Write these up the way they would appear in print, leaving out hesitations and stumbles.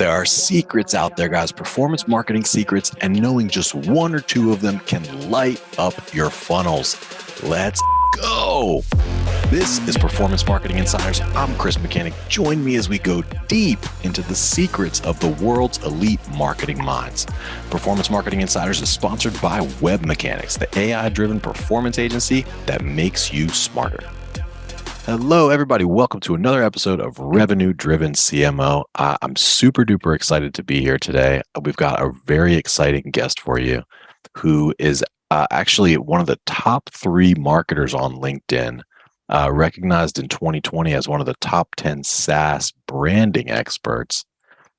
There are secrets out there, guys, performance marketing secrets, and knowing just one or two of them can light up your funnels. Let's go. This is Performance Marketing Insiders. I'm Chris Mechanic. Join me as we go deep into the secrets of the world's elite marketing minds. Performance Marketing Insiders is sponsored by Web Mechanics, the AI-driven performance agency that makes you smarter. Hello, everybody. Welcome to another episode of Revenue Driven CMO. I'm super duper excited to be here today. We've got a very exciting guest for you who is actually one of the top 3 marketers on LinkedIn, recognized in 2020 as one of the top 10 SaaS branding experts.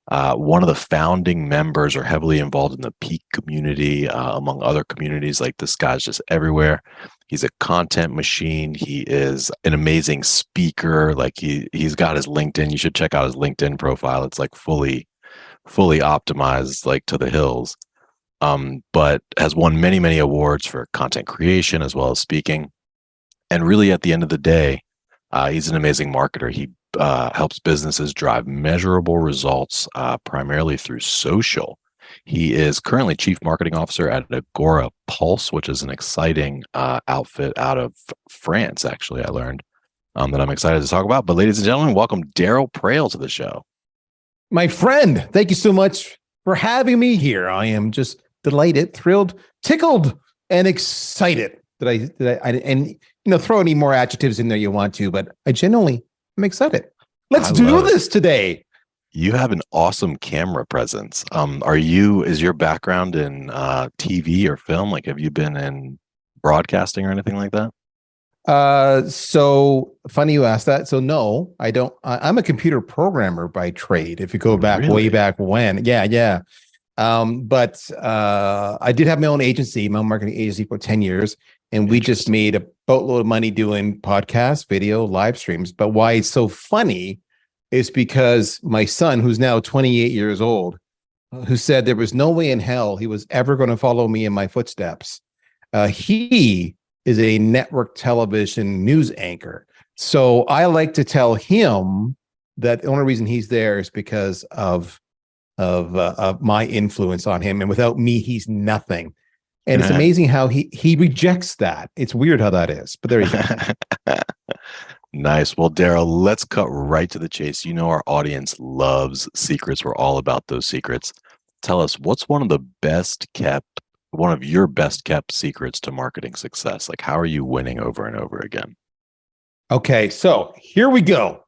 One of the founding members or heavily involved in the Peak community, among other communities. Like, this guy's just everywhere. He's a content machine. He is an amazing speaker. Like, he's got his LinkedIn. You should check out his LinkedIn profile. It's like fully optimized, like to the hills. But has won many awards for content creation as well as speaking. And really, at the end of the day, he's an amazing marketer. He helps businesses drive measurable results, primarily through social. He is currently Chief Marketing Officer at Agora Pulse, which is an exciting outfit out of France, actually, I learned, that I'm excited to talk about. But ladies and gentlemen, welcome Darryl Praill to the show. My friend, thank you so much for having me here. I am just delighted, thrilled, tickled, and excited that I and throw any more adjectives in there you want to, but I genuinely am excited. Let's do this today. You have an awesome camera presence. Is your background in TV or film? Like, have you been in broadcasting or anything like that? So funny you asked that. So no, I don't. I'm a computer programmer by trade. If you go back way back when, yeah. But I did have my own agency, my own marketing agency for 10 years. And we just made a boatload of money doing podcasts, video, live streams. But why it's so funny is because my son, who's now 28 years old, who said there was no way in hell he was ever going to follow me in my footsteps. He is a network television news anchor. So I like to tell him that the only reason he's there is because of my influence on him. And without me, he's nothing. And it's amazing how he rejects that. It's weird how that is, but there you go. Nice. Well, Darryl, let's cut right to the chase. You know, our audience loves secrets. We're all about those secrets. Tell us, what's one of your best kept secrets to marketing success? Like, how are you winning over and over again? Okay, so here we go.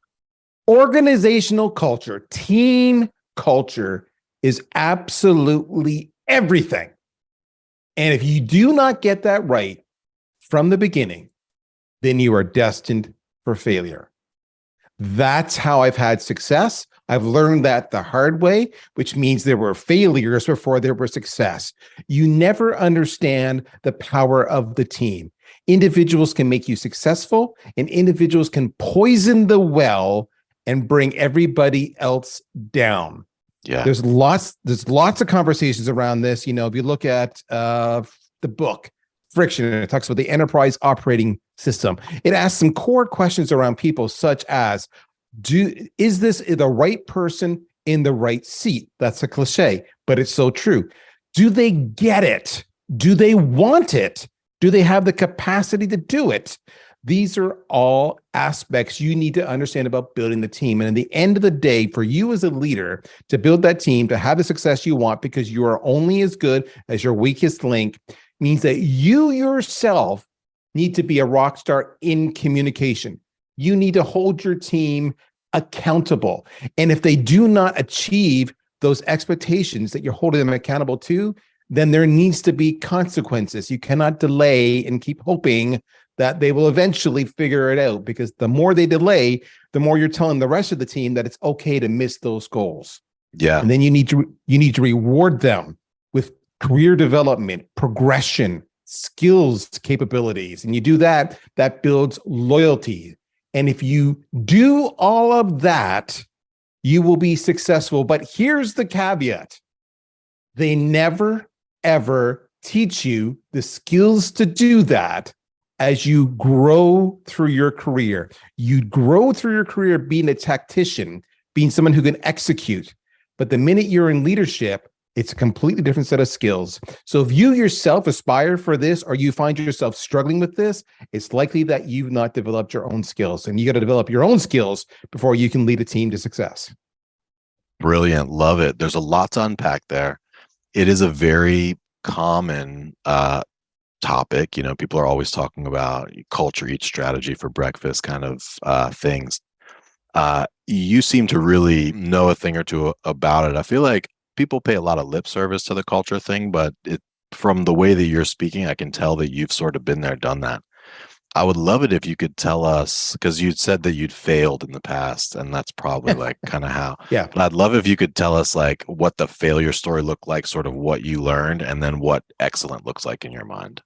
Organizational culture, team culture is absolutely everything. And if you do not get that right from the beginning, then you are destined for failure. That's how I've had success. I've learned that the hard way, which means there were failures before there were success. You never understand the power of the team. Individuals can make you successful, and individuals can poison the well and bring everybody else down. Yeah. There's lots of conversations around this. If you look at the book Friction, it talks about the enterprise operating system. It asks some core questions around people, such as, is this the right person in the right seat? That's a cliche, but it's so true. Do they get it? Do they want it? Do they have the capacity to do it? These are all aspects you need to understand about building the team. And at the end of the day, for you as a leader to build that team, to have the success you want, because you are only as good as your weakest link, means that you yourself need to be a rock star in communication. You need to hold your team accountable. And if they do not achieve those expectations that you're holding them accountable to, then there needs to be consequences. You cannot delay and keep hoping that they will eventually figure it out, because the more they delay, the more you're telling the rest of the team that it's okay to miss those goals. Yeah. And then you need to reward them with career development, progression, skills, capabilities. And you do that builds loyalty. And if you do all of that, you will be successful. But here's the caveat. They never, ever teach you the skills to do that as you grow through your career. You grow through your career being a tactician, being someone who can execute. But the minute you're in leadership, it's a completely different set of skills. So if you yourself aspire for this, or you find yourself struggling with this, it's likely that you've not developed your own skills, and you got to develop your own skills before you can lead a team to success. Brilliant. Love it. There's a lot to unpack there. It is a very common topic. You know, people are always talking about culture eats strategy for breakfast kind of things. You seem to really know a thing or two about it. I feel like people pay a lot of lip service to the culture thing, but from the way that you're speaking, I can tell that you've sort of been there, done that. I would love it if you could tell us, because you said that you'd failed in the past, and that's probably like kind of how. Yeah. But I'd love if you could tell us like what the failure story looked like, sort of what you learned, and then what excellent looks like in your mind.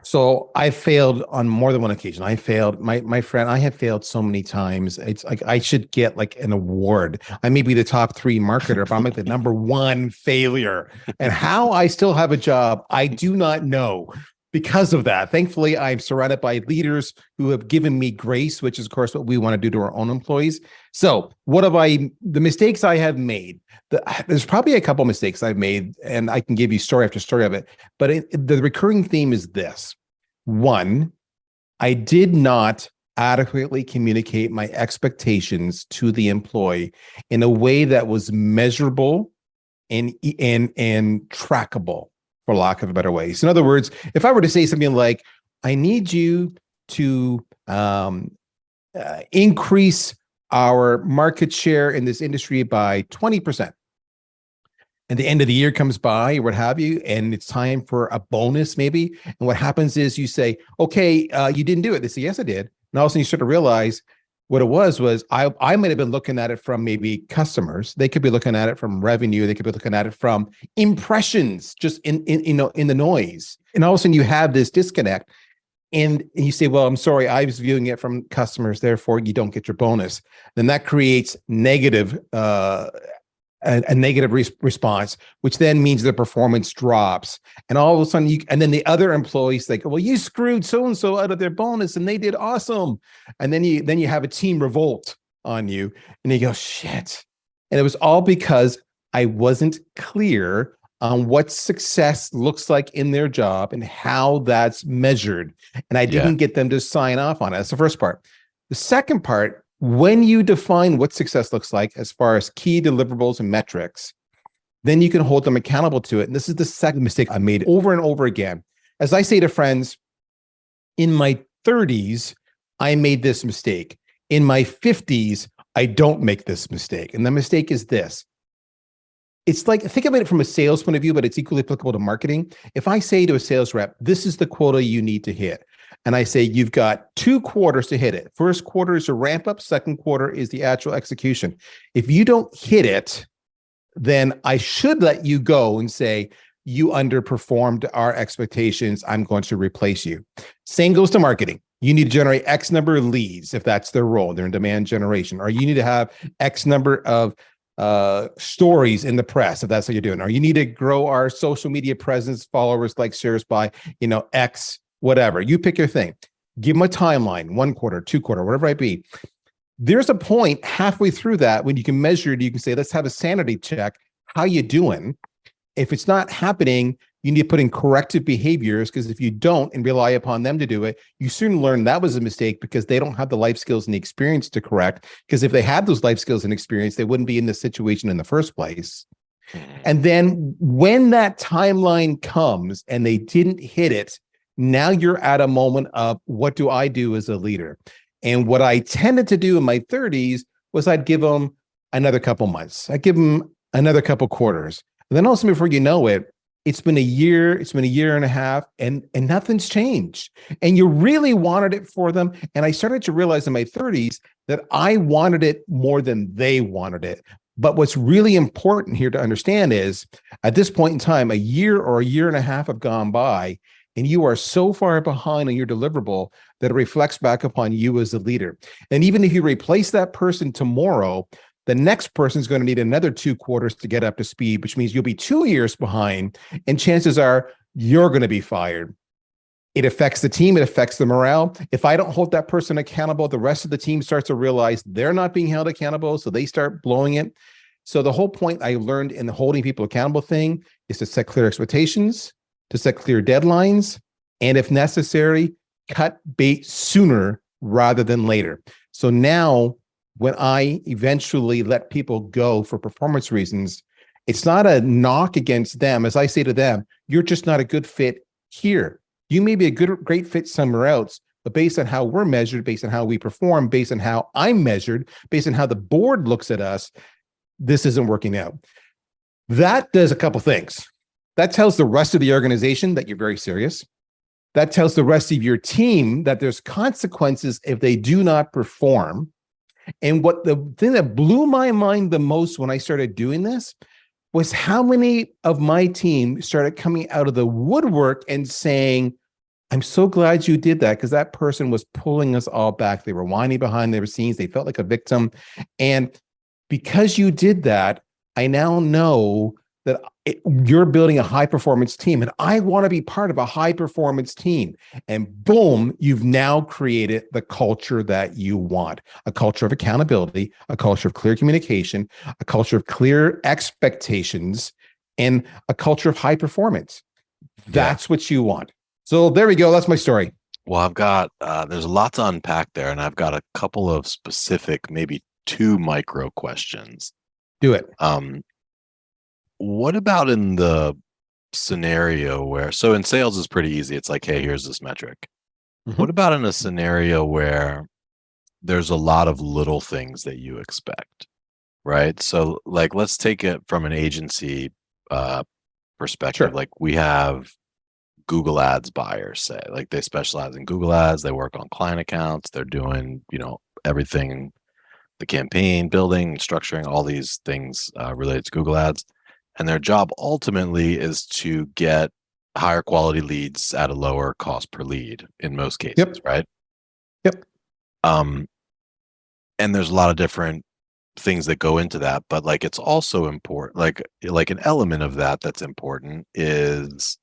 So I failed on more than one occasion. I failed, my friend. I have failed so many times. It's like I should get like an award. I may be the top 3 marketer, but I'm like the number 1 failure. And how I still have a job, I do not know. Because of that, thankfully, I'm surrounded by leaders who have given me grace, which is, of course, what we want to do to our own employees. So the mistakes I have made, there's probably a couple mistakes I've made, and I can give you story after story of it. But the recurring theme is this. 1, I did not adequately communicate my expectations to the employee in a way that was measurable and trackable, for lack of a better way. So in other words, if I were to say something like, I need you to increase our market share in this industry by 20%. And the end of the year comes by or what have you, and it's time for a bonus maybe. And what happens is you say, okay, you didn't do it. They say, yes, I did. And all of a sudden you start to realize what it was I might have been looking at it from maybe customers. They could be looking at it from revenue. They could be looking at it from impressions, just in the noise. And all of a sudden you have this disconnect, and you say, well, I'm sorry, I was viewing it from customers, therefore you don't get your bonus. Then that creates a negative response, which then means the performance drops. And all of a sudden and then the other employees like, well, you screwed so-and-so out of their bonus and they did awesome. And then you have a team revolt on you, and you go, shit. And it was all because I wasn't clear on what success looks like in their job and how that's measured. And I didn't get them to sign off on it. That's the first part. The second part, when you define what success looks like as far as key deliverables and metrics, then you can hold them accountable to it. And this is the second mistake I made over and over again. As I say to friends, in my 30s, I made this mistake. In my 50s, I don't make this mistake. And the mistake is this. It's like, think about it from a sales point of view, but it's equally applicable to marketing. If I say to a sales rep, this is the quota you need to hit, and I say, you've got 2 quarters to hit it. First quarter is a ramp up. Second quarter is the actual execution. If you don't hit it, then I should let you go and say, you underperformed our expectations. I'm going to replace you. Same goes to marketing. You need to generate X number of leads if that's their role. They're in demand generation. Or you need to have X number of stories in the press if that's what you're doing. Or you need to grow our social media presence, followers, like, shares by, X, whatever. You pick your thing. Give them a timeline, 1 quarter, 2 quarter, whatever it be. There's a point halfway through that when you can measure it. You can say, let's have a sanity check. How you doing? If it's not happening, you need to put in corrective behaviors, because if you don't and rely upon them to do it, you soon learn that was a mistake because they don't have the life skills and the experience to correct. Because if they had those life skills and experience, they wouldn't be in this situation in the first place. And then when that timeline comes and they didn't hit it, now you're at a moment of, what do I do as a leader? And what I tended to do in my 30s was I'd give them another couple months. I'd give them another couple quarters. And then also, before you know it, it's been a year, and a half, and nothing's changed. And you really wanted it for them. And I started to realize in my 30s that I wanted it more than they wanted it. But what's really important here to understand is, at this point in time, a year or a year and a half have gone by, and you are so far behind on your deliverable that it reflects back upon you as a leader. And even if you replace that person tomorrow, the next person is going to need another 2 quarters to get up to speed, which means you'll be 2 years behind, and chances are you're going to be fired. It affects the team. It affects the morale. If I don't hold that person accountable, the rest of the team starts to realize they're not being held accountable, so they start blowing it. So the whole point I learned in the holding people accountable thing is to set clear expectations, to set clear deadlines, and if necessary, cut bait sooner rather than later. So now when I eventually let people go for performance reasons, it's not a knock against them. As I say to them, you're just not a good fit here. You may be a great fit somewhere else, but based on how we're measured, based on how we perform, based on how I'm measured, based on how the board looks at us, this isn't working out. That does a couple things. That tells the rest of the organization that you're very serious. That tells the rest of your team that there's consequences if they do not perform. And what the thing that blew my mind the most when I started doing this was how many of my team started coming out of the woodwork and saying, I'm so glad you did that, because that person was pulling us all back. They were whining behind their scenes. They felt like a victim. And because you did that, I now know that you're building a high performance team, and I want to be part of a high performance team. And boom, you've now created the culture that you want, a culture of accountability, a culture of clear communication, a culture of clear expectations, and a culture of high performance. That's what you want. So there we go. That's my story. Well, I've got, there's a lot to unpack there, and I've got a couple of specific, maybe 2 micro questions. Do it. What about in the scenario where, so in sales is pretty easy. It's like, hey, here's this metric. Mm-hmm. What about in a scenario where there's a lot of little things that you expect, right? So like, let's take it from an agency perspective. Sure. Like we have Google Ads buyers, say, like they specialize in Google Ads. They work on client accounts. They're doing, everything, the campaign building, structuring, all these things related to Google Ads. And their job ultimately is to get higher quality leads at a lower cost per lead in most cases, right? Yep. And there's a lot of different things that go into that, but like it's also important, like an element of that that's important is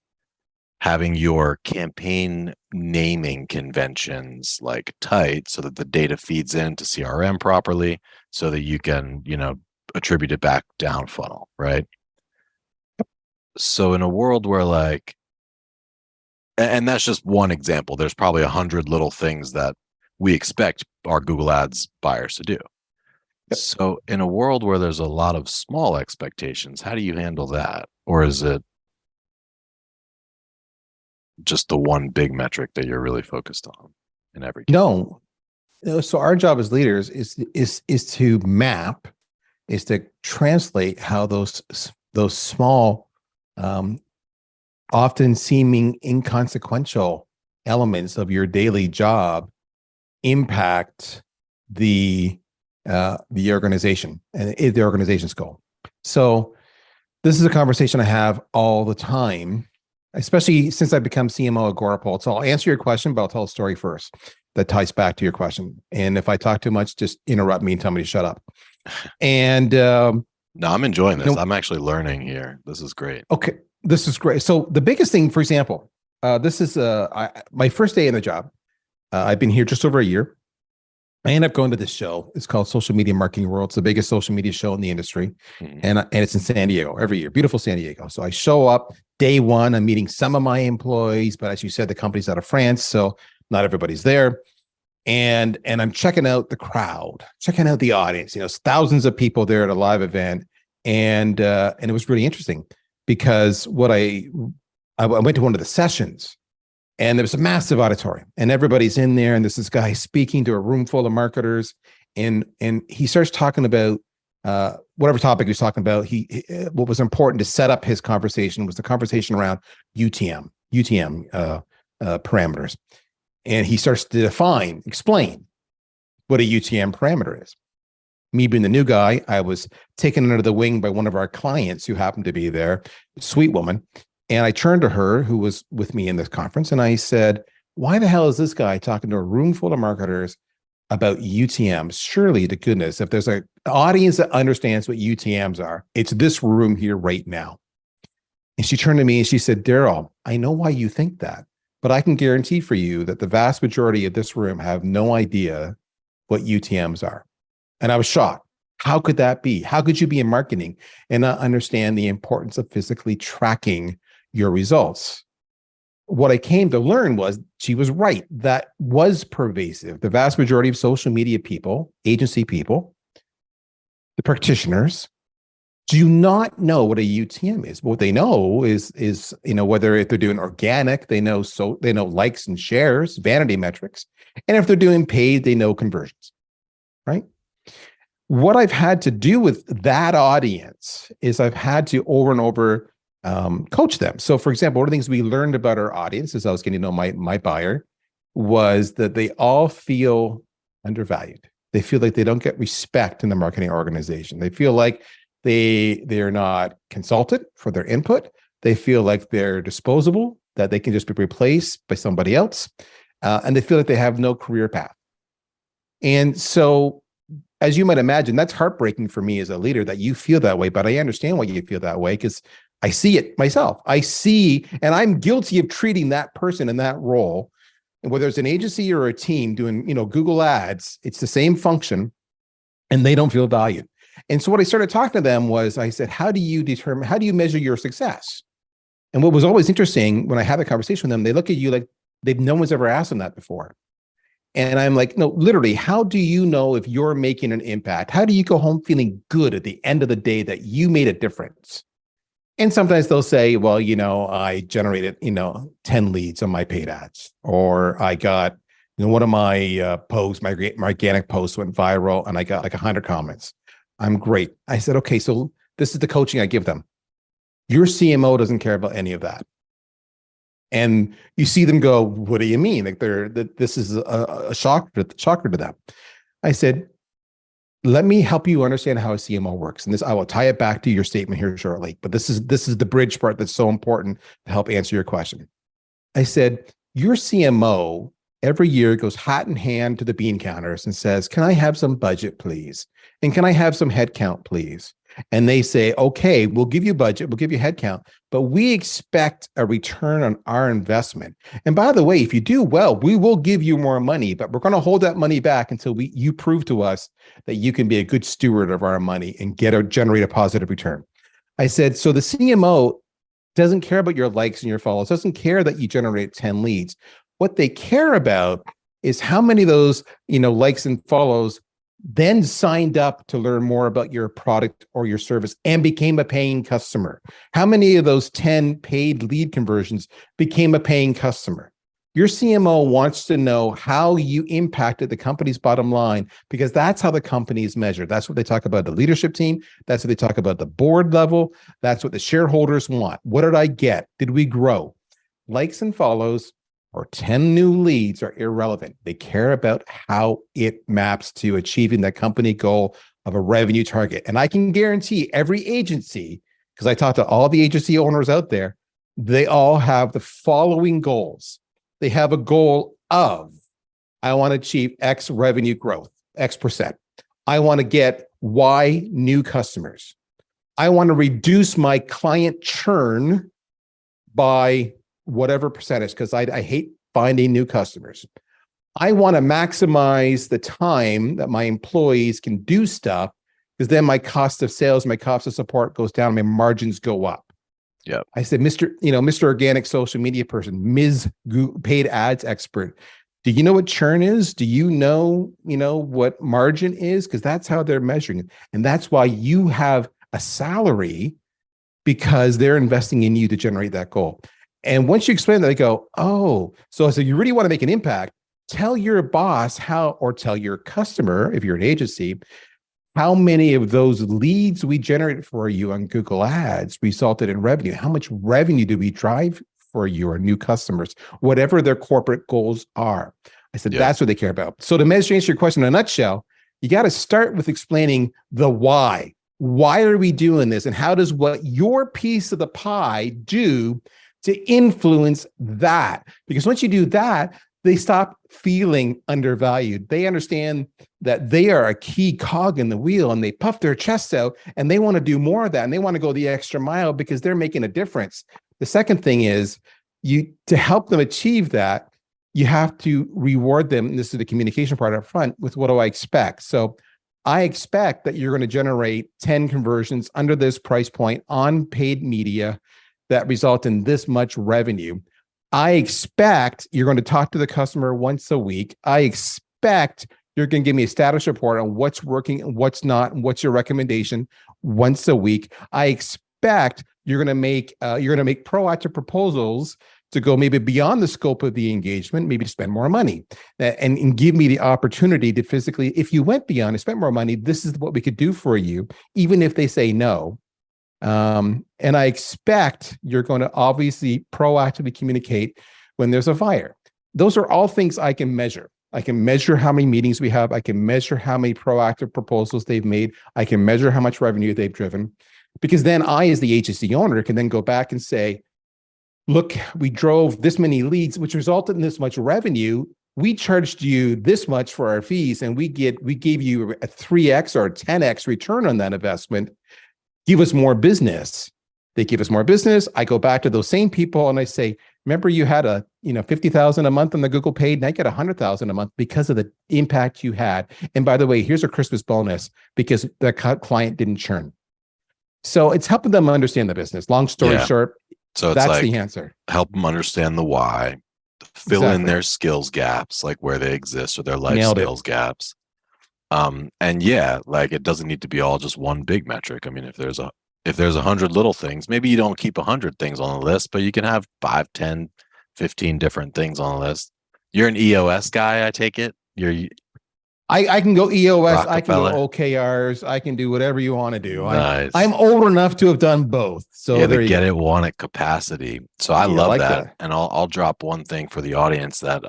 having your campaign naming conventions like tight so that the data feeds into CRM properly so that you can, attribute it back down funnel, right? So in a world where like, and that's just one example, there's probably 100 little things that we expect our Google Ads buyers to do. Yep. So in a world where there's a lot of small expectations, how do you handle that? Or is it just the one big metric that you're really focused on in every case? No. So our job as leaders is to map, is to translate how those small, often seeming inconsequential elements of your daily job impact the organization and the organization's goal. So this is a conversation I have all the time, especially since I've become CMO at Agorapulse. So I'll answer your question, but I'll tell a story first that ties back to your question. And if I talk too much, just interrupt me and tell me to shut up. And no, I'm enjoying this. I'm actually learning here. This is great. Okay, this is great. So the biggest thing, for example, this is my first day in the job. I've been here just over a year. I end up going to this show. It's called Social Media Marketing World. It's the biggest social media show in the industry. Mm-hmm. And it's in San Diego every year. Beautiful San Diego. So I show up day one. I'm meeting some of my employees, but as you said, the company's out of France, so not everybody's there. And I'm checking out the crowd, checking out the audience. Thousands of people there at a live event. And it was really interesting because I went to one of the sessions. And there was a massive auditorium and everybody's in there. And there's this guy speaking to a room full of marketers. And he starts talking about whatever topic he was talking about. What was important to set up his conversation was the conversation around UTM parameters. And he starts to explain what a UTM parameter is. Me being the new guy, I was taken under the wing by one of our clients who happened to be there, sweet woman. And I turned to her, who was with me in this conference, and I said, why the hell is this guy talking to a room full of marketers about UTMs? Surely to goodness, if there's an audience that understands what UTMs are, it's this room here right now. And she turned to me and she said, Darryl, I know why you think that, but I can guarantee for you that the vast majority of this room have no idea what UTMs are. And I was shocked. How could that be? How could you be in marketing and not understand the importance of physically tracking your results? What I came to learn was she was right. That was pervasive. The vast majority of social media people, agency people, the practitioners, do not know what a UTM is. What they know is whether if they're doing organic, they know likes and shares, vanity metrics, and if they're doing paid, they know conversions, right? What I've had to do with that audience is I've had to over and over coach them. So, for example, one of the things we learned about our audience as I was getting to know my buyer was that they all feel undervalued. They feel like they don't get respect in the marketing organization. They feel like they're not consulted for their input. They feel like they're disposable, that they can just be replaced by somebody else. And they feel like they have no career path. And so, as you might imagine, that's heartbreaking for me as a leader that you feel that way, but I understand why you feel that way because I see it myself. I see, and I'm guilty of treating that person in that role. And whether it's an agency or a team doing, Google ads, it's the same function and they don't feel valued. And so what I started talking to them was, I said, how do you measure your success? And what was always interesting when I had a conversation with them, they look at you like no one's ever asked them that before. And I'm like, no, literally, how do you know if you're making an impact? How do you go home feeling good at the end of the day that you made a difference? And sometimes they'll say, well, I generated, 10 leads on my paid ads, or I got, one of my posts, my organic posts went viral and I got like 100 comments. I'm great. I said, okay, so this is the coaching I give them. Your CMO doesn't care about any of that. And you see them go, what do you mean? Like this is a shocker to them. I said, let me help you understand how a CMO works. And I will tie it back to your statement here shortly. But this is the bridge part that's so important to help answer your question. I said, your CMO every year goes hat in hand to the bean counters and says, can I have some budget, please? And can I have some headcount, please? And they say, okay, we'll give you budget, we'll give you headcount, but we expect a return on our investment. And by the way, if you do well, we will give you more money, but we're going to hold that money back until you prove to us that you can be a good steward of our money and generate a positive return. I said, so the CMO doesn't care about your likes and your follows, doesn't care that you generate 10 leads. What they care about is how many of those, likes and follows then signed up to learn more about your product or your service and became a paying customer. How many of those 10 paid lead conversions became a paying customer? Your CMO wants to know how you impacted the company's bottom line, because that's how the company is measured. That's what they talk about the leadership team. That's what they talk about the board level. That's what the shareholders want. What did I get? Did we grow? Likes and follows or 10 new leads are irrelevant. They care about how it maps to achieving the company goal of a revenue target. And I can guarantee every agency, because I talk to all the agency owners out there, they all have the following goals. They have a goal of, I want to achieve X revenue growth, X percent. I want to get Y new customers. I want to reduce my client churn by whatever percentage, because I hate finding new customers. I want to maximize the time that my employees can do stuff, because then my cost of sales, my cost of support goes down, my margins go up. Yeah. I said, Mr. Organic social media person, Ms. Paid ads expert, do you know what churn is? Do you know what margin is? Because that's how they're measuring it. And that's why you have a salary, because they're investing in you to generate that goal. And once you explain that, they go, oh, so you really want to make an impact, tell your boss or tell your customer, if you're an agency, how many of those leads we generated for you on Google Ads resulted in revenue. How much revenue do we drive for your new customers, whatever their corporate goals are. I said, that's what they care about. So to answer your question in a nutshell, you got to start with explaining the why. Why are we doing this? And how does what your piece of the pie do to influence that? Because once you do that, they stop feeling undervalued. They understand that they are a key cog in the wheel, and they puff their chests out and they want to do more of that. And they want to go the extra mile because they're making a difference. The second thing is to help them achieve that, you have to reward them. And this is the communication part up front with, what do I expect? So I expect that you're going to generate 10 conversions under this price point on paid media that result in this much revenue. I expect you're going to talk to the customer once a week. I expect you're going to give me a status report on what's working and what's not, and what's your recommendation once a week. I expect you're going to make proactive proposals to go maybe beyond the scope of the engagement, maybe to spend more money, and give me the opportunity to physically, if you went beyond and spent more money, this is what we could do for you, even if they say no. And I expect you're going to obviously proactively communicate when there's a fire. Those are all things I can measure. I can measure how many meetings we have. I can measure how many proactive proposals they've made. I can measure how much revenue they've driven, because then I, as the agency owner, can then go back and say, look, we drove this many leads, which resulted in this much revenue. We charged you this much for our fees, and we gave you a 3x or a 10x return on that investment. Give us more business. They give us more business. I go back to those same people and I say, remember you had a $50,000 a month on the Google paid, and I get $100,000 a month because of the impact you had. And by the way, here's a Christmas bonus because the client didn't churn. So it's helping them understand the business. Long story short, so it's that's like the answer. Help them understand the why, fill in their skills gaps, like where they exist, or their life skills gaps. And yeah, like it doesn't need to be all just one big metric. I mean, if there's 100 little things, maybe you don't keep 100 things on the list, but you can have 5, 10, 15 different things on the list. You're an EOS guy, I take it. I can go EOS, I can go Rockefeller. OKRs, I can do whatever you want to do. Nice. I'm old enough to have done both. So yeah, there the you get go. it, want it capacity. So I love like that. And I'll drop one thing for the audience that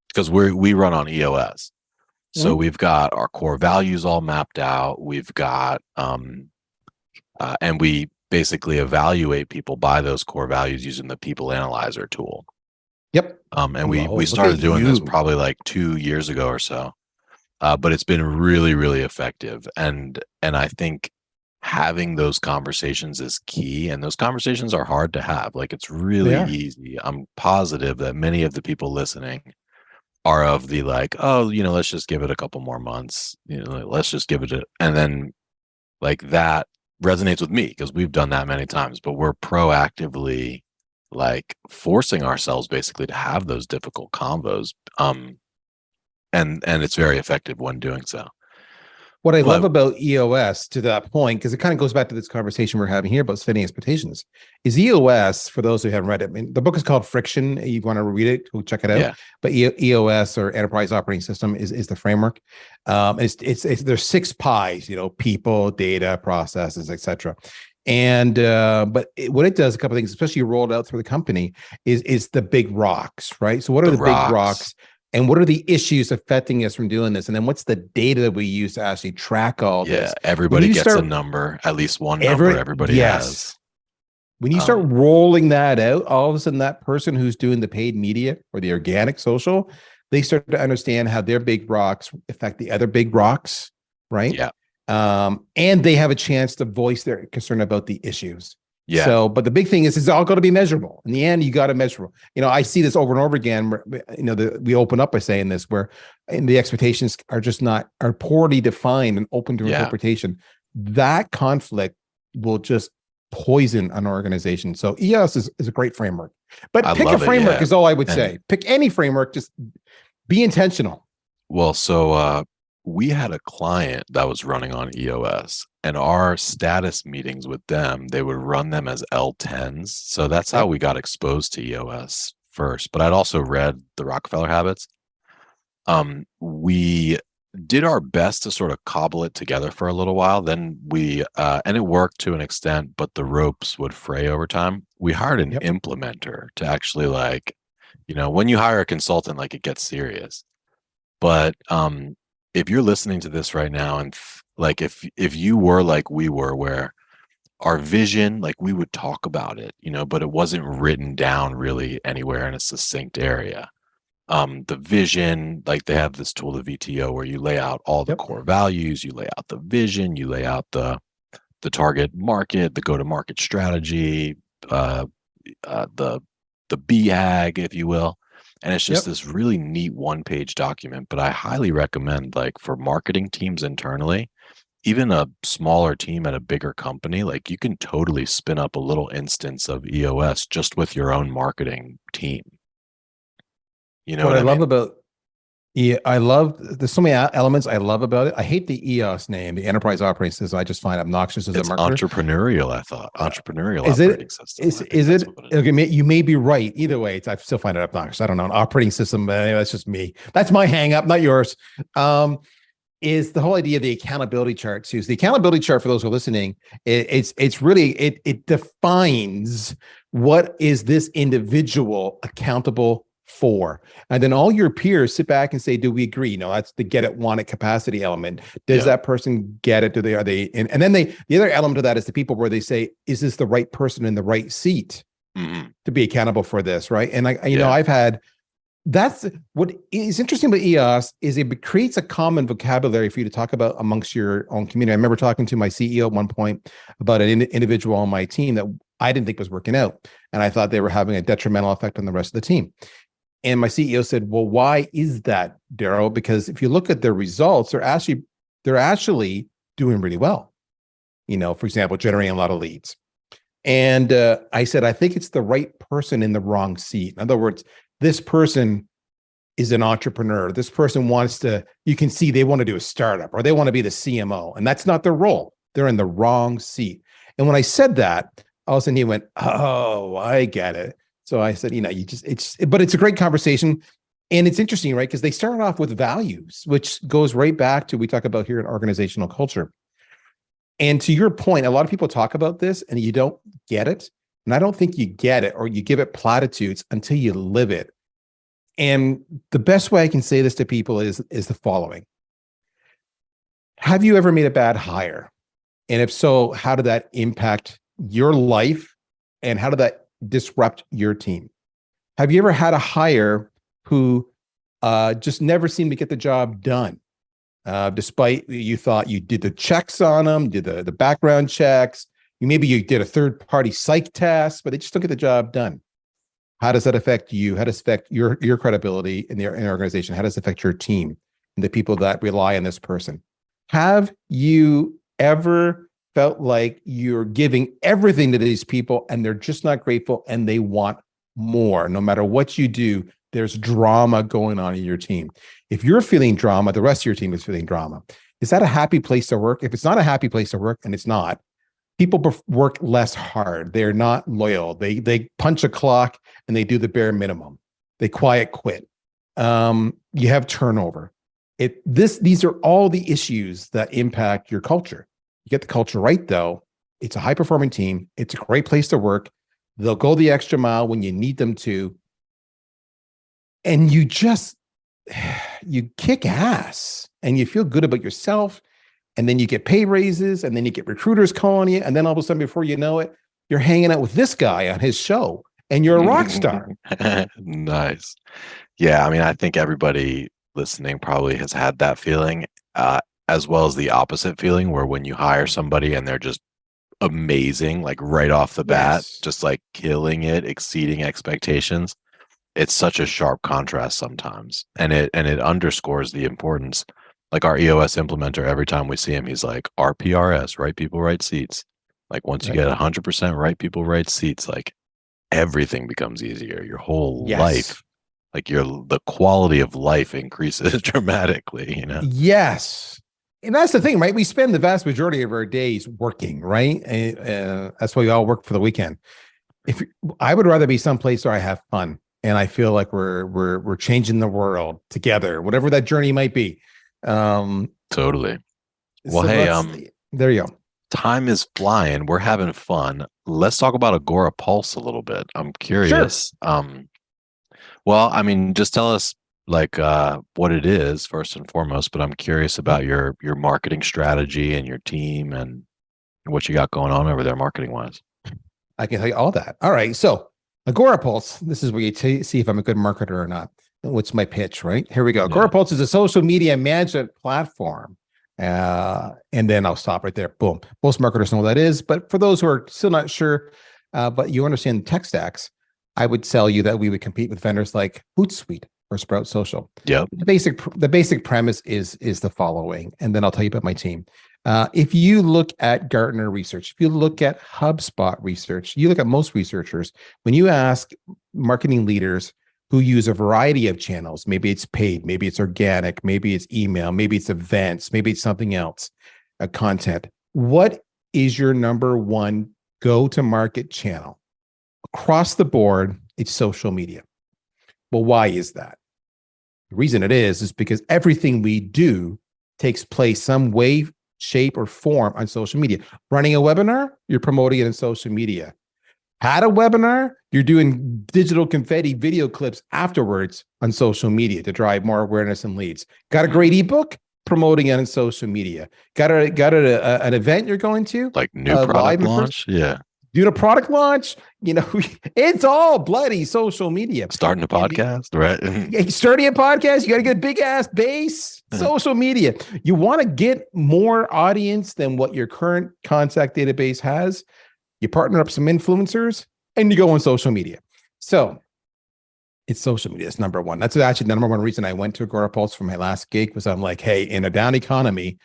because we run on EOS. So we've got our core values all mapped out. We've got and we basically evaluate people by those core values using the people analyzer tool. Yep. And we started doing this probably like 2 years ago or so. But it's been really, really effective. And I think having those conversations is key. And those conversations are hard to have. Like it's really easy. I'm positive that many of the people listening are of the like, oh, let's just give it a couple more months. Let's just give it and then like that resonates with me because we've done that many times, but we're proactively like forcing ourselves basically to have those difficult convos. And it's very effective when doing so. What I love about EOS to that point, because it kind of goes back to this conversation we're having here about setting expectations, is EOS, for those who haven't read it, I mean, the book is called Friction. You want to read it, go check it out. Yeah. But EOS, or Enterprise Operating System, is the framework. It's there's 6 pies, people, data, processes, etc. And but what it does, a couple of things, especially rolled out through the company, is the big rocks, right? So what are the big rocks? And what are the issues affecting us from doing this? And then what's the data that we use to actually track all this? Yeah, everybody gets a number, at least one number everybody has. When you start rolling that out, all of a sudden that person who's doing the paid media or the organic social, they start to understand how their big rocks affect the other big rocks, right? Yeah. And they have a chance to voice their concern about the issues. Yeah. So, but the big thing is, it's all got to be measurable. In the end, you got to measure. I see this over and over again. We open up by saying this, where the expectations are poorly defined and open to interpretation. That conflict will just poison an organization. So EOS is a great framework. But pick a framework is all I would say. Pick any framework. Just be intentional. Well, so we had a client that was running on EOS, and our status meetings with them, they would run them as L10s. So that's how we got exposed to EOS first. But I'd also read the Rockefeller Habits. We did our best to sort of cobble it together for a little while. Then and it worked to an extent, but the ropes would fray over time. We hired an implementer to actually when you hire a consultant, like it gets serious. But if you're listening to this right now, and like if you were like we were, where our vision, like we would talk about it, but it wasn't written down really anywhere in a succinct area. The vision, like they have this tool, the VTO, where you lay out all the core values, you lay out the vision, you lay out the target market, the go-to-market strategy, the BHAG, if you will. And it's just this really neat one-page document, but I highly recommend, like, for marketing teams internally, even a smaller team at a bigger company, like, you can totally spin up a little instance of EOS just with your own marketing team. You know What what I I love mean? about I love there's so many elements I love about it. I hate the EOS name, the Enterprise Operating System. I just find obnoxious as a It's marketer. entrepreneurial, I thought. Entrepreneurial Is operating it? system. I think Is that's it? what it is. Okay, you may be right. Either way, I still find it obnoxious. I don't know. An operating system. That's just me. That's my hang up, not yours. Is the whole idea of the accountability chart too. So the accountability chart, for those who are listening, it's really it defines what is this individual accountable for, and then all your peers sit back and say, "Do we agree?" You know, that's the get it, want it capacity element. Does that person get it? Do they? Are they? And then the other element of that is the people where they say, "Is this the right person in the right seat to be accountable for this?" Right? And I've had. That's what is interesting about EOS is it creates a common vocabulary for you to talk about amongst your own community. I remember talking to my CEO at one point about an individual on my team that I didn't think was working out, and I thought they were having a detrimental effect on the rest of the team. And my CEO said, "Well, why is that, Darryl? Because if you look at their results, they're actually doing really well. You know, for example, generating a lot of leads." And I said, "I think it's the right person in the wrong seat. In other words, this person is an entrepreneur. This person wants to, you can see they want to do a startup or they want to be the CMO, and that's not their role. They're in the wrong seat." And when I said that, all of a sudden he went, "Oh, I get it." So I said, but it's a great conversation. And it's interesting, right? Because they started off with values, which goes right back to we talk about here in organizational culture. And to your point, a lot of people talk about this and you don't get it. And I don't think you get it or you give it platitudes until you live it. And the best way I can say this to people is the following. Have you ever made a bad hire? And if so, how did that impact your life? And how did that disrupt your team? Have you ever had a hire who just never seemed to get the job done? Despite you thought you did the checks on them, did the background checks, maybe you did a third-party psych test, but they just don't get the job done. How does that affect you? How does it affect your credibility in the organization? How does it affect your team and the people that rely on this person? Have you ever felt like you're giving everything to these people and they're just not grateful and they want more? No matter what you do, there's drama going on in your team. If you're feeling drama, the rest of your team is feeling drama. Is that a happy place to work? If it's not a happy place to work, and it's not, people work less hard. They're not loyal. They punch a clock and they do the bare minimum. They quiet quit. You have turnover. These are all the issues that impact your culture. You get the culture right, though. It's a high performing team. It's a great place to work. They'll go the extra mile when you need them to. And you kick ass and you feel good about yourself. And then you get pay raises and then you get recruiters calling you. And then all of a sudden, before you know it, you're hanging out with this guy on his show and you're a rock star. Nice. Yeah. I mean, I think everybody listening probably has had that feeling, as well as the opposite feeling where when you hire somebody and they're just amazing, like right off the bat, just like killing it, exceeding expectations. It's such a sharp contrast sometimes. And it underscores the importance. Like our EOS implementer, every time we see him, he's like, RPRS, right people, right seats. Like once you get 100% right people, right seats, like everything becomes easier. Your whole life, like the quality of life increases dramatically, you know? Yes. And that's the thing, right? We spend the vast majority of our days working, right? And that's why we all work for the weekend. I would rather be someplace where I have fun and I feel like we're changing the world together, whatever that journey might be. Totally. Well, so hey, there you go. Time is flying. We're having fun. Let's talk about Agora Pulse a little bit. I'm curious. Sure. Well, I mean, just tell us like what it is first and foremost, but I'm curious about your marketing strategy and your team and what you got going on over there marketing wise. I can tell you all that. All right. So Agora Pulse, this is where you see if I'm a good marketer or not. What's my pitch, right? Here we go. Agora Pulse is a social media management platform. And then I'll stop right there. Boom. Most marketers know what that is, but for those who are still not sure, but you understand the tech stacks, I would tell you that we would compete with vendors like Hootsuite or Sprout Social. Yep. The basic premise is the following, and then I'll tell you about my team. If you look at Gartner research, if you look at HubSpot research, you look at most researchers, when you ask marketing leaders who use a variety of channels, maybe it's paid, maybe it's organic, maybe it's email, maybe it's events, maybe it's something else, content. What is your number one go-to-market channel? Across the board, it's social media. Well, why is that? The reason it is because everything we do takes place some way, shape, or form on social media. Running a webinar, you're promoting it in social media. Had a webinar, you're doing digital confetti video clips afterwards on social media to drive more awareness and leads. Got a great ebook? Promoting it on social media. Got an event you're going to? Like new product launch? Yeah. Doing a product launch, it's all bloody social media. Starting a podcast, right? Starting a podcast, you got to get a big ass base. Social media. You want to get more audience than what your current contact database has. You partner up some influencers and you go on social media. So it's social media. It's number one. That's actually the number one reason I went to Agorapulse for my last gig was I'm like, hey, in a down economy,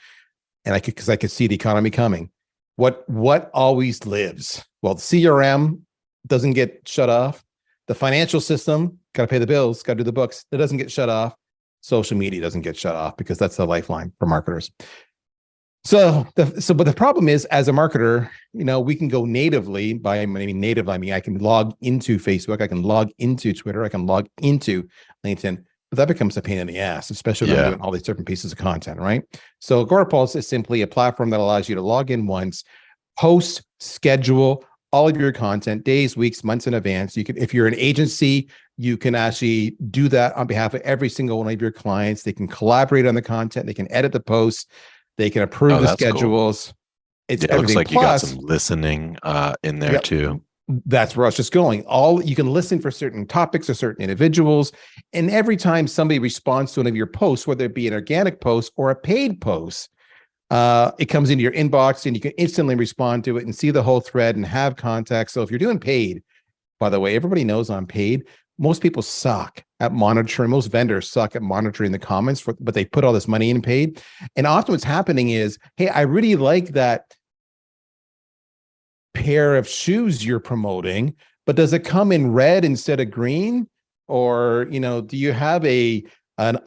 and I could see the economy coming. What always lives? Well, the CRM doesn't get shut off. The financial system, got to pay the bills, got to do the books. It doesn't get shut off. Social media doesn't get shut off because that's the lifeline for marketers. But the problem is, as a marketer, we can go natively. I mean I can log into Facebook, I can log into Twitter, I can log into LinkedIn, but that becomes a pain in the ass, especially when I'm doing all these different pieces of content, right? So Agorapulse is simply a platform that allows you to log in once, post, schedule all of your content, days, weeks, months in advance. You can, if you're an agency, you can actually do that on behalf of every single one of your clients. They can collaborate on the content, they can edit the posts, they can approve the schedules. Cool. It's everything. It looks like you got some listening in there too. That's where I was just going. You can listen for certain topics or certain individuals. And every time somebody responds to one of your posts, whether it be an organic post or a paid post, it comes into your inbox and you can instantly respond to it and see the whole thread and have context. So if you're doing paid, by the way, everybody knows I'm paid. Most people suck at monitoring. Most vendors suck at monitoring the comments, but they put all this money in paid. And often what's happening is, hey, I really like that pair of shoes you're promoting, but does it come in red instead of green? Or, do you have a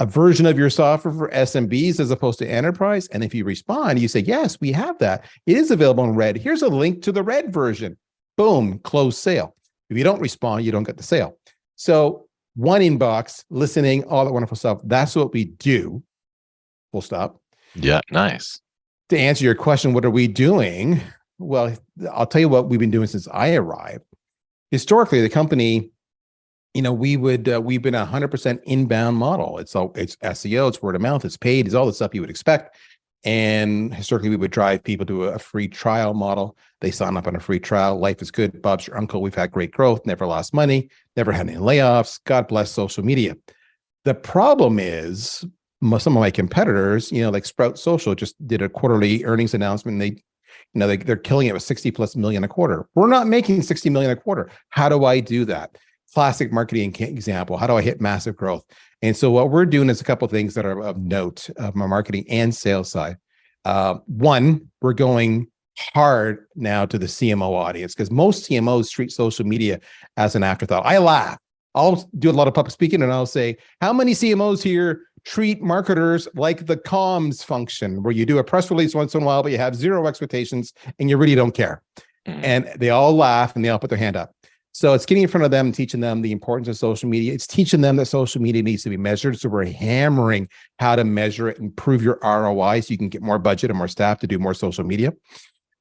version of your software for SMBs as opposed to enterprise? And if you respond, you say, yes, we have that. It is available in red. Here's a link to the red version. Boom, close sale. If you don't respond, you don't get the sale. So one inbox, listening, all that wonderful stuff. That's what we do. Full stop. Yeah, nice. To answer your question, what are we doing? Well, I'll tell you what we've been doing since I arrived. Historically, the company, we've been 100% inbound model. It's SEO, it's word of mouth, it's paid, it's all the stuff you would expect. And historically, we would drive people to a free trial model. They sign up on a free trial. Life is good. Bob's your uncle. We've had great growth, never lost money, never had any layoffs. God bless social media. The problem is some of my competitors, like Sprout Social just did a quarterly earnings announcement. And they're killing it with 60 plus million a quarter. We're not making 60 million a quarter. How do I do that? Classic marketing example. How do I hit massive growth? And so what we're doing is a couple of things that are of note of my marketing and sales side. One, we're going hard now to the CMO audience because most CMOs treat social media as an afterthought. I laugh. I'll do a lot of public speaking and I'll say, how many CMOs here treat marketers like the comms function where you do a press release once in a while, but you have zero expectations and you really don't care? And they all laugh and they all put their hand up. So it's getting in front of them, teaching them the importance of social media. It's teaching them that social media needs to be measured. So we're hammering how to measure it, improve your ROI so you can get more budget and more staff to do more social media.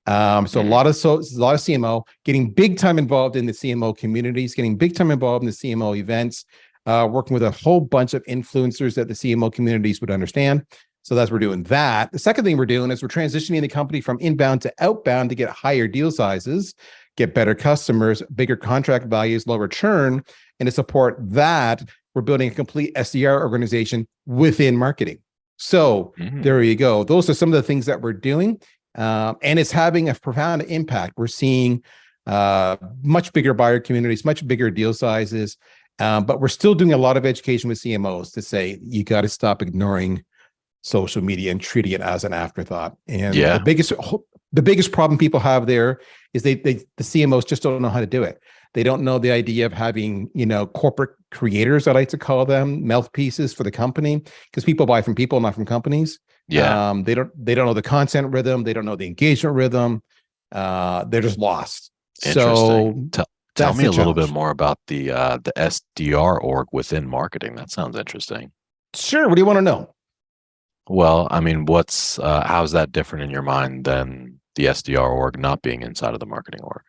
So a lot of CMO getting big time involved in the CMO communities, getting big time involved in the CMO events, working with a whole bunch of influencers that the CMO communities would understand. So that's we're doing that. The second thing we're doing is we're transitioning the company from inbound to outbound to get higher deal sizes, get better customers, bigger contract values, lower churn. And to support that, we're building a complete SDR organization within marketing. So there you go. Those are some of the things that we're doing. And it's having a profound impact. We're seeing much bigger buyer communities, much bigger deal sizes. But we're still doing a lot of education with CMOs to say you got to stop ignoring social media and treating it as an afterthought. And Yeah. the biggest problem people have there is the CMOs just don't know how to do it. They don't know the idea of having, corporate creators, I like to call them, mouthpieces for the company, because people buy from people, not from companies. Yeah. They don't know the content rhythm. They don't know the engagement rhythm. They're just lost. So Interesting. Tell that's me the a little bit challenge. more about the SDR org within marketing. That sounds interesting. Sure. What do you want to know? Well, I mean, how's that different in your mind than the SDR org not being inside of the marketing org?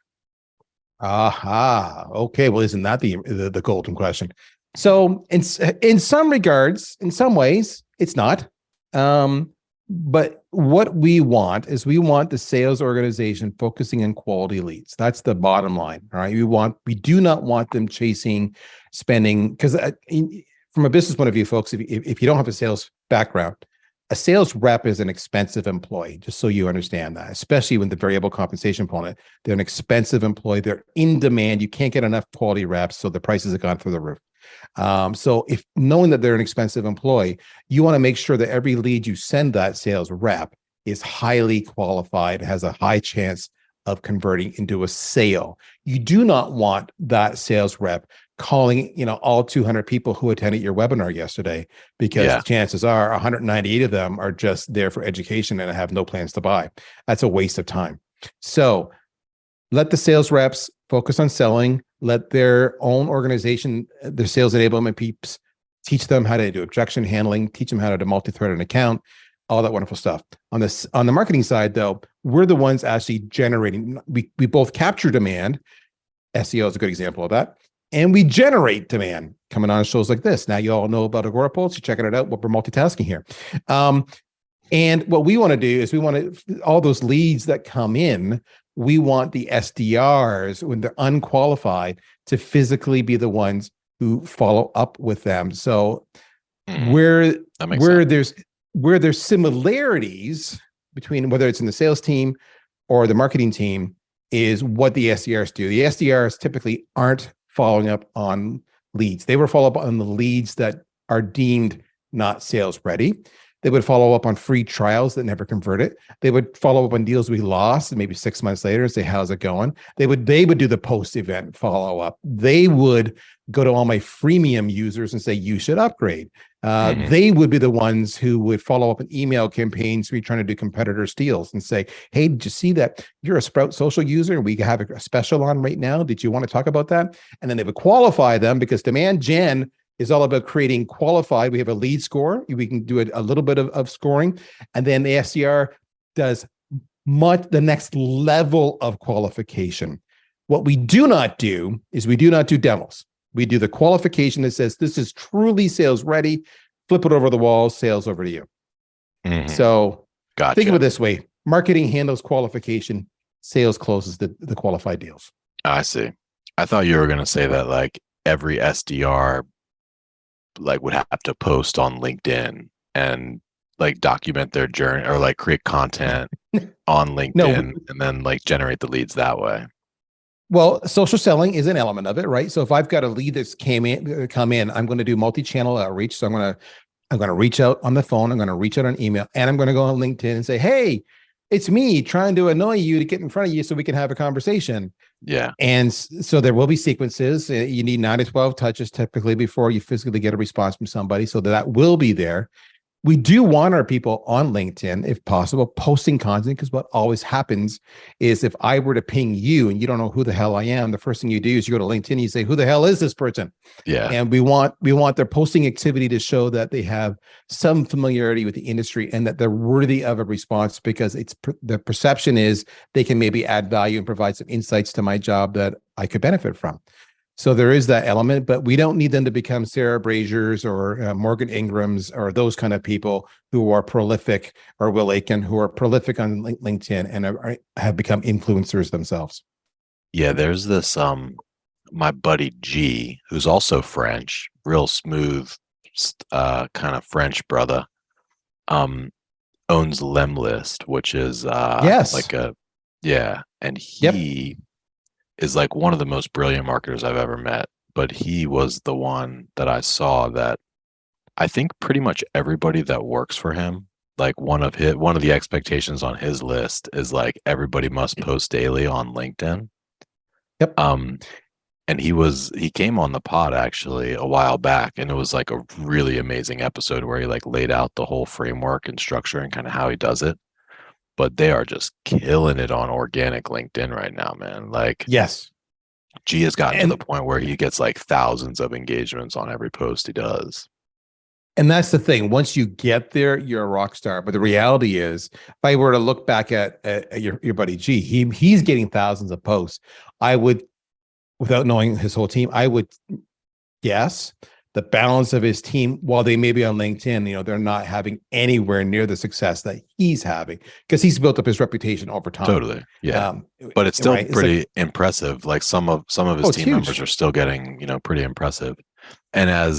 Aha. Okay. Well, isn't that the golden question? So, in some regards, in some ways, it's not. But what we want is we sales organization focusing on quality leads. That's the bottom line. All right. We do not want them chasing spending, because from a business point of view, folks, if you don't have a sales background, a sales rep is an expensive employee, just so you understand that, especially when the variable compensation component. They're an expensive employee. They're in demand. You can't get enough quality reps, so the prices have gone through the roof. So if knowing that they're an expensive employee, you want to make sure that every lead you send that sales rep is highly qualified, has a high chance of converting into a sale. You do not want that sales rep calling, all 200 people who attended your webinar yesterday, because chances are 198 of them are just there for education and have no plans to buy. That's a waste of time. So let the sales reps focus on selling. Let their own organization, their sales enablement peeps, teach them how to do objection handling, teach them how to do multi-thread an account, all that wonderful stuff. On the marketing side, though, we're the ones actually generating. We both capture demand. SEO is a good example of that. And we generate demand coming on shows like this. Now you all know about Agorapulse. You're checking it out. We're multitasking here. And what we want to do is we want to, all those leads that come in, we want the SDRs, when they're unqualified, to physically be the ones who follow up with them. So where there's similarities between whether it's in the sales team or the marketing team is what the SDRs do. The SDRs typically aren't following up on leads. They would follow up on the leads that are deemed not sales ready. They would follow up on free trials that never converted. They would follow up on deals we lost, and maybe 6 months later and say, how's it going? They would do the post-event follow-up. They would go to all my freemium users and say, you should upgrade. They would be the ones who would follow up in email campaigns we're trying to do competitor steals and say, hey, did you see that you're a Sprout social user and we have a special on right now? Did you want to talk about that? And then they would qualify them, because demand gen is all about creating qualified. We have a lead score. We can do a little bit of scoring. And then the SDR does the next level of qualification. What we do not do is we do not do demos. We do the qualification that says this is truly sales ready. Flip it over the wall, sales over to you. So think of it this way. Marketing handles qualification. Sales closes the qualified deals. I see. I thought you were going to say that like every SDR would have to post on LinkedIn and document their journey, or create content on LinkedIn and then generate the leads that way. Well, social selling is an element of it, right? So if I've got a lead that's come in, I'm going to do multi-channel outreach. So I'm going to reach out on the phone. I'm going to reach out on email, and I'm going to go on LinkedIn and say, hey, it's me trying to annoy you to get in front of you so we can have a conversation. Yeah. And so there will be sequences. You need 9 to 12 touches typically before you physically get a response from somebody. So that will be there. We do want our people on LinkedIn, if possible, posting content, because what always happens is if I were to ping you and you don't know who the hell I am, the first thing you do is you go to LinkedIn and you say, who the hell is this person? Yeah. And we want their posting activity to show that they have some familiarity with the industry and that they're worthy of a response, because the perception is they can maybe add value and provide some insights to my job that I could benefit from. So there is that element, but we don't need them to become Sarah Braziers or Morgan Ingrams or those kind of people who are prolific, or Will Aiken, who are prolific on LinkedIn and have become influencers themselves. Yeah, there's this my buddy G, who's also French, real smooth, kind of French brother, owns Lemlist, which is yes, and he is like one of the most brilliant marketers I've ever met. But he was the one that I saw that I think pretty much everybody that works for him, like one of the expectations on his list is like everybody must post daily on LinkedIn. Yep. And he came on the pod actually a while back, and it was like a really amazing episode where he like laid out the whole framework and structure and kind of how he does it. But they are just killing it on organic LinkedIn right now, man. Like, Yes. G has gotten to And the point where he gets like thousands of engagements on every post he does. and that's the thing. Once you get there, you're a rock star. But the reality is, if I were to look back at your buddy G, he's getting thousands of posts. I would, without knowing his whole team, I would guess the balance of his team, while they may be on LinkedIn, they're not having anywhere near the success that he's having because he's built up his reputation over time. Totally, yeah. But it's still pretty impressive. Like some of his team members are still getting, pretty impressive. And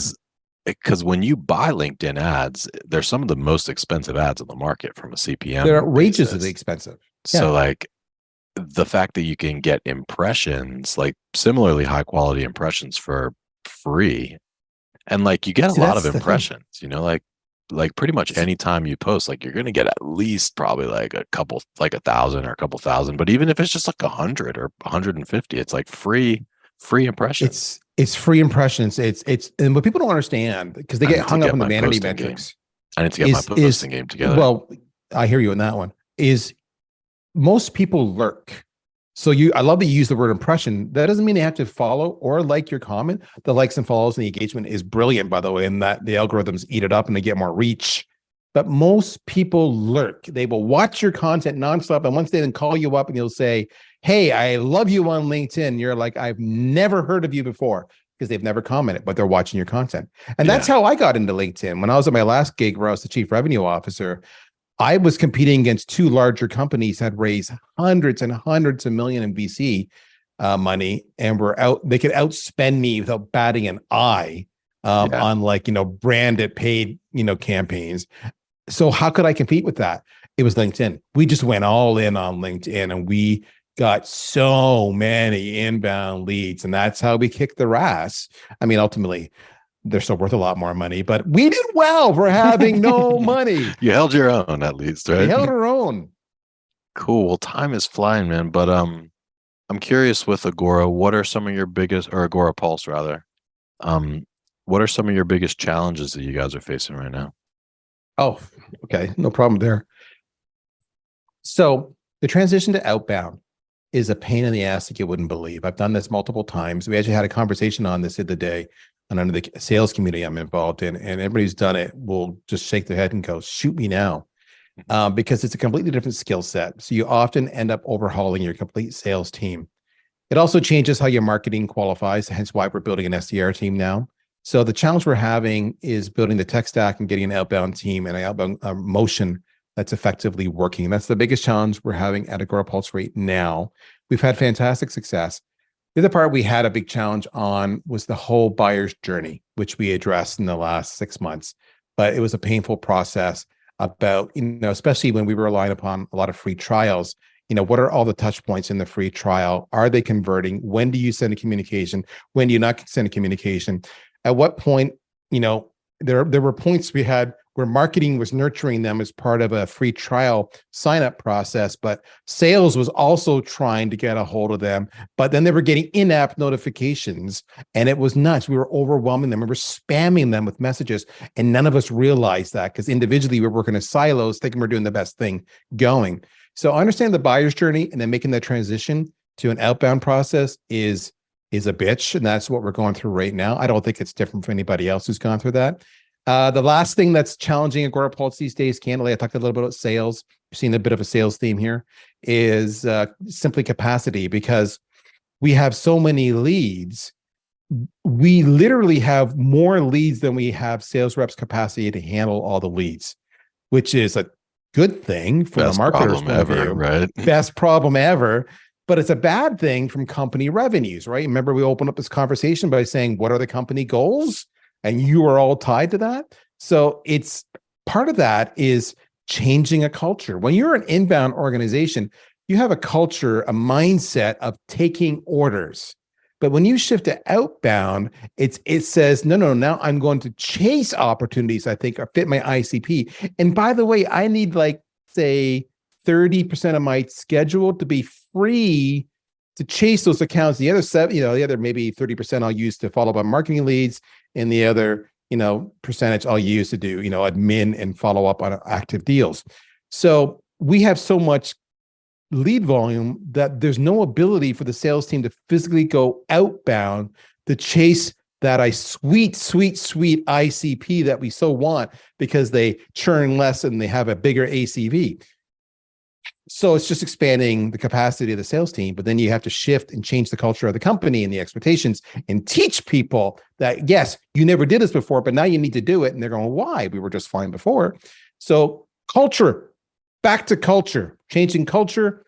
because when you buy LinkedIn ads, they're some of the most expensive ads in the market from a CPM. They're outrageously expensive. So like the fact that you can get impressions, like similarly high quality impressions for free, and like you get a lot of impressions, like pretty much any time you post, like you're going to get at least probably like a couple, like 1,000 or a couple thousand. But even if it's just like 100 or 150, it's like free impressions. It's free impressions. And what people don't understand, because they get hung up on the vanity metrics. I need to get my posting game together. Well, I hear you on that one. Is most people lurk. So I love that you use the word impression. That doesn't mean they have to follow or like your comment. The likes and follows and the engagement is brilliant, by the way, and that the algorithms eat it up and they get more reach. But most people lurk. They will watch your content nonstop, and once they then call you up and you'll say, "Hey, I love you on LinkedIn," you're like, "I've never heard of you before," because they've never commented, but they're watching your content. And that's how I got into LinkedIn. When I was at my last gig where I was the chief revenue officer, I was competing against two larger companies that had raised hundreds and hundreds of million in VC money, and they could outspend me without batting an eye on branded paid campaigns. So how could I compete with that? It was LinkedIn. We just went all in on LinkedIn, and we got so many inbound leads, and that's how we kicked their ass. I mean, ultimately, they're still worth a lot more money, but we did well for having no money. You held your own, at least, right? We held our own. Cool. Well, time is flying, man. But I'm curious with Agora, what are some of your biggest, or Agora Pulse rather, what are some of your biggest challenges that you guys are facing right now? Oh, okay. No problem there. So the transition to outbound is a pain in the ass like you wouldn't believe. I've done this multiple times. We actually had a conversation on this the other day, and under the sales community I'm involved in, and everybody who's done it will just shake their head and go, "Shoot me now," because it's a completely different skill set. So you often end up overhauling your complete sales team. It also changes how your marketing qualifies, hence why we're building an SDR team now. So the challenge we're having is building the tech stack and getting an outbound team and an outbound motion that's effectively working. That's the biggest challenge we're having at Agora Pulse right now. We've had fantastic success. The other part we had a big challenge on was the whole buyer's journey, which we addressed in the last 6 months. But it was a painful process about, especially when we were relying upon a lot of free trials. What are all the touch points in the free trial? Are they converting? When do you send a communication? When do you not send a communication? At what point, there were points we had where marketing was nurturing them as part of a free trial sign-up process, but sales was also trying to get a hold of them. But then they were getting in-app notifications, and it was nuts. We were overwhelming them. We were spamming them with messages, and none of us realized that because individually we were working as silos, thinking we're doing the best thing going. So I understand the buyer's journey, and then making that transition to an outbound process is a bitch, and that's what we're going through right now. I don't think it's different from anybody else who's gone through that. The last thing that's challenging Agora Pulse these days, candidly, I talked a little bit about sales. You're seeing a bit of a sales theme here, is simply capacity, because we have so many leads. We literally have more leads than we have sales reps capacity to handle all the leads, which is a good thing from a marketer's point of view. Right? Best problem ever. But it's a bad thing from company revenues, right? Remember, we opened up this conversation by saying, what are the company goals? And you are all tied to that. So it's part of that is changing a culture. When you're an inbound organization, you have a culture, a mindset of taking orders. But when you shift to outbound, it says, no, now I'm going to chase opportunities I think are fit my ICP. And by the way, I need like, say, 30% of my schedule to be free to chase those accounts. The other the other maybe 30% I'll use to follow up on marketing leads, and the other, percentage I'll use to do, admin and follow up on active deals. So we have so much lead volume that there's no ability for the sales team to physically go outbound to chase that sweet ICP that we so want, because they churn less and they have a bigger ACV. So it's just expanding the capacity of the sales team, but then you have to shift and change the culture of the company and the expectations and teach people that, yes, you never did this before, but now you need to do it. And they're going, why? We were just fine before. So culture, back to culture, changing culture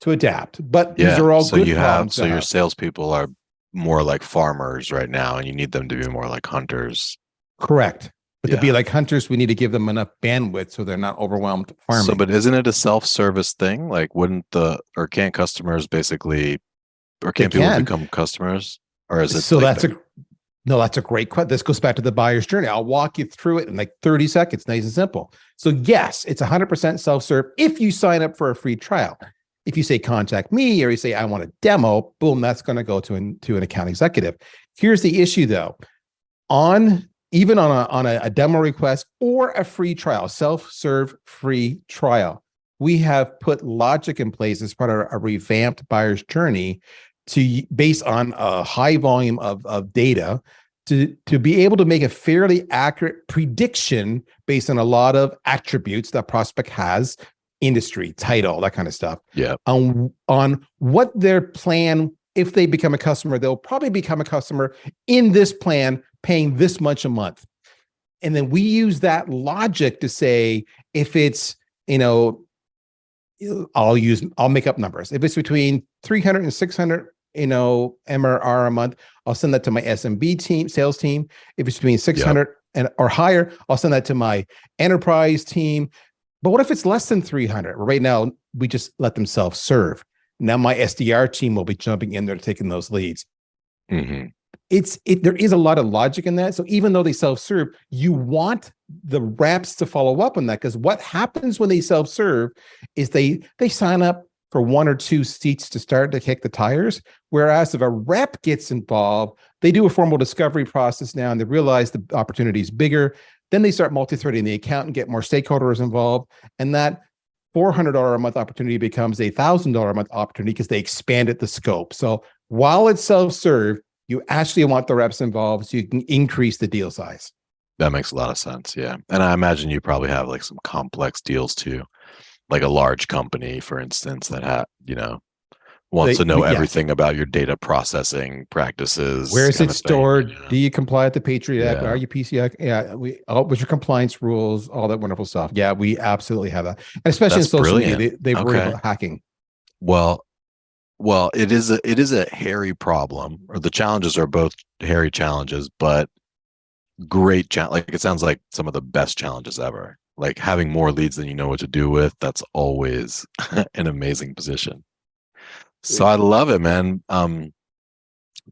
to adapt. But these are all good problems. So your salespeople are more like farmers right now, and you need them to be more like hunters. Correct. But to be like hunters, we need to give them enough bandwidth so they're not overwhelmed farming. So, but isn't it a self-service thing? Like, can't customers basically, or can't people become customers? Or is it so? That's a great question. This goes back to the buyer's journey. I'll walk you through it in like 30 seconds, nice and simple. So yes, it's 100% self-serve if you sign up for a free trial. If you say contact me, or you say I want a demo, boom, that's going to go to an account executive. Here's the issue though. Even on a demo request or a free trial, self-serve free trial, we have put logic in place as part of a revamped buyer's journey based on a high volume of data to be able to make a fairly accurate prediction based on a lot of attributes that prospect has, industry, title, that kind of stuff. Yeah. On what their plan, if they become a customer, they'll probably become a customer in this plan, paying this much a month. And then we use that logic to say, if it's, I'll make up numbers. If it's between 300 and 600, MRR a month, I'll send that to my SMB team, sales team. If it's between 600 or higher, I'll send that to my enterprise team. But what if it's less than 300? Right now, we just let them self-serve. Now my SDR team will be jumping in there taking those leads. Mm-hmm. There is a lot of logic in that. So even though they self-serve, you want the reps to follow up on that, because what happens when they self-serve is they sign up for 1 or 2 seats to start to kick the tires. Whereas if a rep gets involved, they do a formal discovery process now and they realize the opportunity is bigger. Then they start multi-threading the account and get more stakeholders involved. And that $400 a month opportunity becomes a $1,000 a month opportunity because they expanded the scope. So while it's self-serve, you actually want the reps involved so you can increase the deal size. That makes a lot of sense. Yeah. And I imagine you probably have like some complex deals too, like a large company, for instance, that wants to know everything about your data processing practices. Where is it stored? Do you comply with the Patriot Act? Are you PCI? Yeah. With your compliance rules, all that wonderful stuff. Yeah, we absolutely have that. And especially in social media, they worry about hacking. Well, it is a hairy problem, or the challenges are both hairy challenges, but great challenge. Like, it sounds like some of the best challenges ever. Like having more leads than you know what to do with, that's always an amazing position. So I love it, man.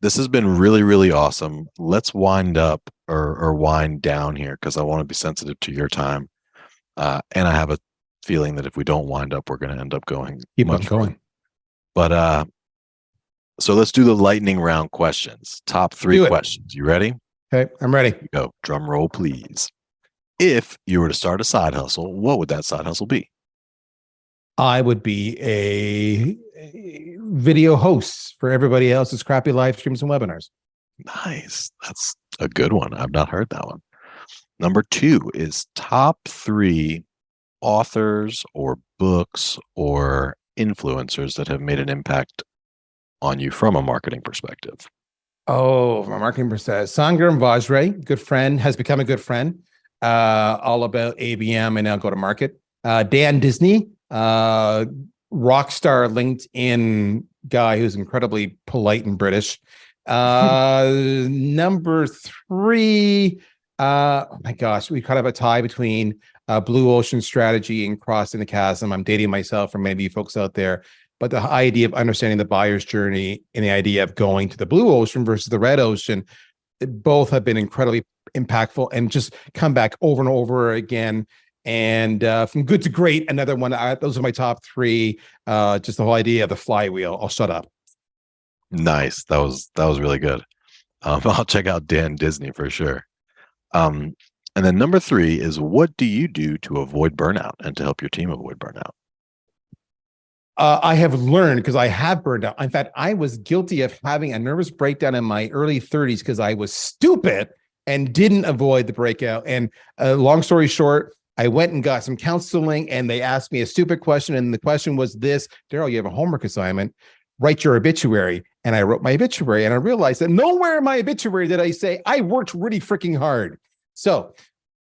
This has been really, really awesome. Let's wind up or wind down here, because I want to be sensitive to your time. And I have a feeling that if we don't wind up, we're going to end up going. Keep on going. But so let's do the lightning round questions. Top 3 questions. You ready? Okay, I'm ready. Go. Drum roll, please. If you were to start a side hustle, what would that side hustle be? I would be a video host for everybody else's crappy live streams and webinars. Nice. That's a good one. I've not heard that one. Number 2 is top 3 authors or books or influencers that have made an impact on you from a marketing perspective. Oh, from a marketing perspective, Sangram Vajre, good friend, has become a good friend. All about ABM and now go to market. Dan Disney, rock star LinkedIn guy who's incredibly polite and British. Number 3, oh my gosh, we kind of have a tie between Blue Ocean Strategy and Crossing the Chasm. I'm dating myself for many of you folks out there. but the idea of understanding the buyer's journey and the idea of going to the blue ocean versus the red ocean, both have been incredibly impactful and just come back over and over again. And from good to great, another one. Those are my top three. Just the whole idea of the flywheel. I'll shut up. Nice. That was really good. I'll check out Dan Disney for sure. And then number 3 is, what do you do to avoid burnout and to help your team avoid burnout? I have learned, because I have burned out. In fact, I was guilty of having a nervous breakdown in my early 30s because I was stupid and didn't avoid the breakout. And long story short, I went and got some counseling, and they asked me a stupid question. And the question was this: Darryl, you have a homework assignment. Write your obituary. And I wrote my obituary, and I realized that nowhere in my obituary did I say I worked really freaking hard. So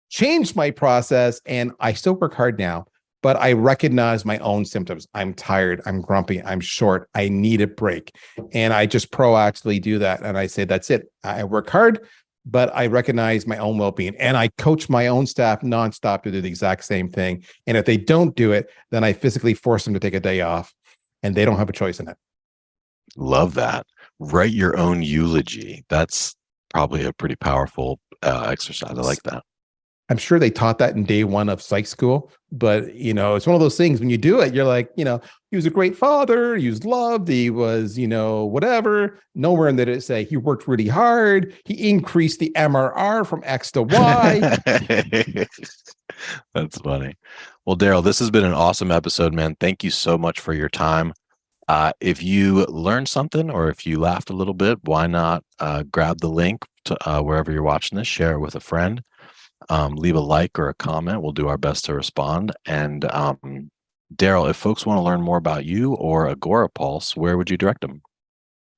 changed my process, and I still work hard now, but I recognize my own symptoms. I'm tired. I'm grumpy. I'm short. I need a break. And I just proactively do that. And I say, that's it. I work hard, but I recognize my own well-being, and I coach my own staff nonstop to do the exact same thing. And if they don't do it, then I physically force them to take a day off, and they don't have a choice in it. Love that. Write your own eulogy. That's probably a pretty powerful exercise. I like that. I'm sure they taught that in day one of psych school, but it's one of those things when you do it, you're like, he was a great father. He was loved. He was, whatever. Nowhere in there did it say he worked really hard. He increased the MRR from X to Y. That's funny. Well, Darryl, this has been an awesome episode, man. Thank you so much for your time. If you learned something, or if you laughed a little bit, why not grab the link to wherever you're watching this, share it with a friend, leave a like or a comment. We'll do our best to respond. And Darryl, if folks want to learn more about you or Agorapulse, where would you direct them?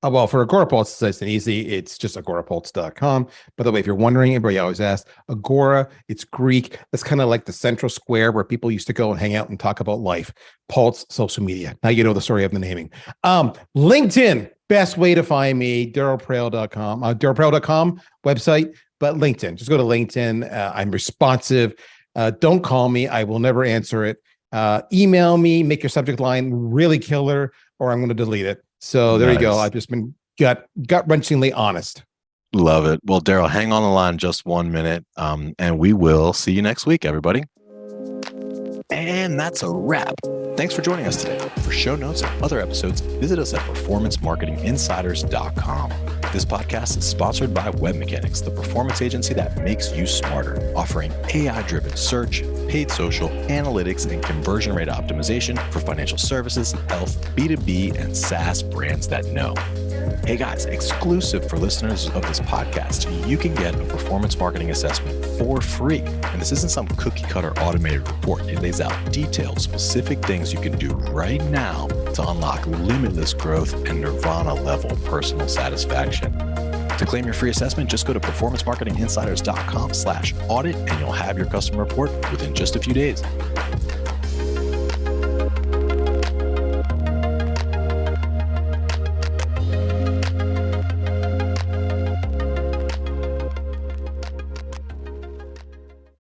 Well, for Agorapulse, it's nice and easy. It's just agorapulse.com. By the way, if you're wondering, everybody always asks, Agora, it's Greek. That's kind of like the central square where people used to go and hang out and talk about life. Pulse, social media. Now you know the story of the naming. LinkedIn, best way to find me, darrylpraill.com. Darrylpraill.com website, but LinkedIn. Just go to LinkedIn. I'm responsive. Don't call me. I will never answer it. Email me, make your subject line really killer, or I'm going to delete it. So there you go. I've just been gut-wrenchingly honest. Love it. Well, Darryl, hang on the line just 1 minute, and we will see you next week, everybody. And that's a wrap. Thanks for joining us today. For show notes and other episodes, visit us at performancemarketinginsiders.com. This podcast is sponsored by Web Mechanics, the performance agency that makes you smarter, offering AI-driven search, paid social, analytics, and conversion rate optimization for financial services, health, B2B, and SaaS brands that know. Hey guys, exclusive for listeners of this podcast, you can get a performance marketing assessment for free. And this isn't some cookie cutter automated report. It lays out detailed, specific things you can do right now to unlock limitless growth and nirvana level personal satisfaction. To claim your free assessment, just go to performancemarketinginsiders.com/audit and you'll have your customer report within just a few days.